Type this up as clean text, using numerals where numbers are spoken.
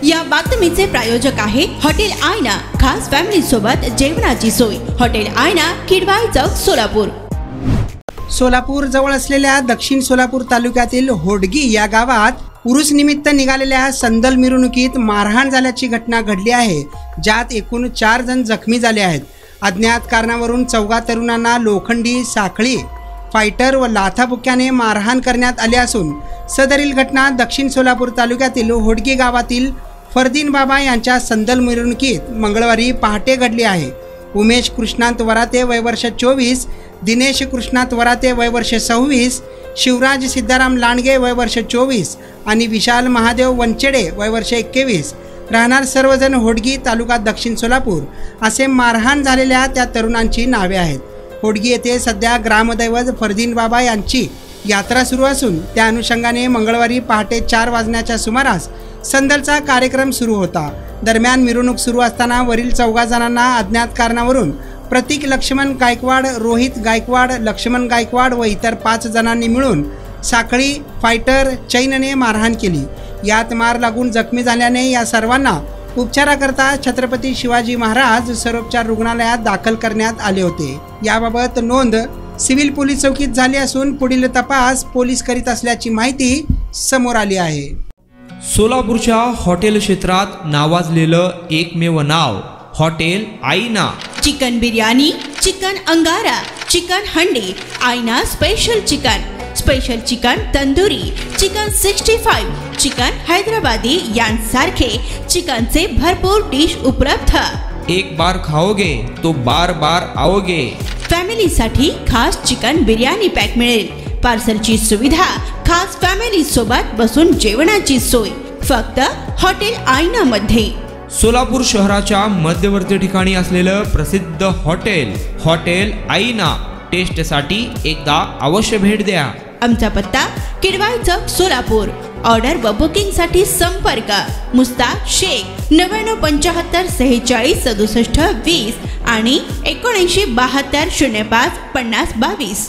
या बातमीचे प्रायोजक आहे हॉटेल आयना, खास फॅमिली सोबत जेवणाची सोय। हॉटेल आयना, किडवाई चौक, सोलापूर। सोलापूर जवळ असलेल्या दक्षिण सोलापूर तालुक्यातील होडगी या गावात उरूस निमित्त निघालेल्या संदल मिरवणुकीत मारहाण झाल्याची घटना घडली आहे, ज्यात एकूण 4 जण जखमी झाले आहेत। अज्ञात कारणावरून 4 तरुणांना लोखंडी साखळी, फायटर व लाथाबुक्याने मारहाण करण्यात आले असून सदरील घटना दक्षिण सोलापूर तालुक्यातील होडगी गावातील फरदीन बाबा यांच्या संदल मिरवणुकीत मंगळवारी पहाटे घडली आहे। उमेश कृष्णांत वराते वय वर्ष 24, दिनेश कृष्णांत वराते वय वर्ष 26, शिवराज सिद्धाराम लांडगे वय वर्ष 24 आणि विशाल महादेव वंचेडे वय वर्ष 21 राहणार सर्वजण होडगी तालुका दक्षिण सोलापूर असे मारहाण झालेल्या त्या तरुणांची नावे आहेत। होडगी येथे सध्या ग्रामदैवत फरदीन बाबा यांची यात्रा सुरू असून त्या अनुषंगाने मंगळवारी पहाटे 4 वाजण्याच्या सुमारास संदलचा कार्यक्रम सुरू होता। दरम्यान मिरवणूक सुरू असताना वरील 4 जणांना अज्ञात कारणावरून प्रतीक लक्ष्मण गायकवाड, रोहित गायकवाड, लक्ष्मण गायकवाड व इतर 5 जणांनी मिळून साखळी, फायटर, चैनने मारहाण केली। यात मार लागून जखमी झाल्याने या सर्वांना उपचाराकरता छत्रपती शिवाजी महाराज सर्वोपचार रुग्णालयात दाखल करण्यात आले होते। याबाबत नोंद सिव्हिल पोलीस चौकीत झाली असून पुढील तपास पोलीस करीत असल्याची माहिती समोर आली आहे। सोलापूरच्या हॉटेल क्षेत्रात नावाजलेलं एकमेव नाव हॉटेल आईना। चिकन बिर्याणी, चिकन अंगारा, चिकन हंडी, आईना special chicken tandoori, chicken 65, chicken Hyderabadi यांसारखे चिकनचे भरपूर डिश उपलब्ध। एक बार खाओगे तो बार बार आओगे। फॅमिली साठी खास चिकन बिर्याणी पॅक मिळेल। पार्सलची सुविधा, खास फॅमिली सोबत बसून जेवणाची सोय फक्त हॉटेल आईना मध्ये। सोलापूर शहराच्या मध्यवर्ती ठिकाणी असलेलं प्रसिद्ध हॉटेल आईना टेस्टसाठी एकदा अवश्य भेट द्या। आमचा पत्ता किडवाई चौक, सोलापूर। ऑर्डर व बुकिंग साठी संपर्क मुस्ताक शेख 9975 46 67 20 आणि 7972 05 50 22।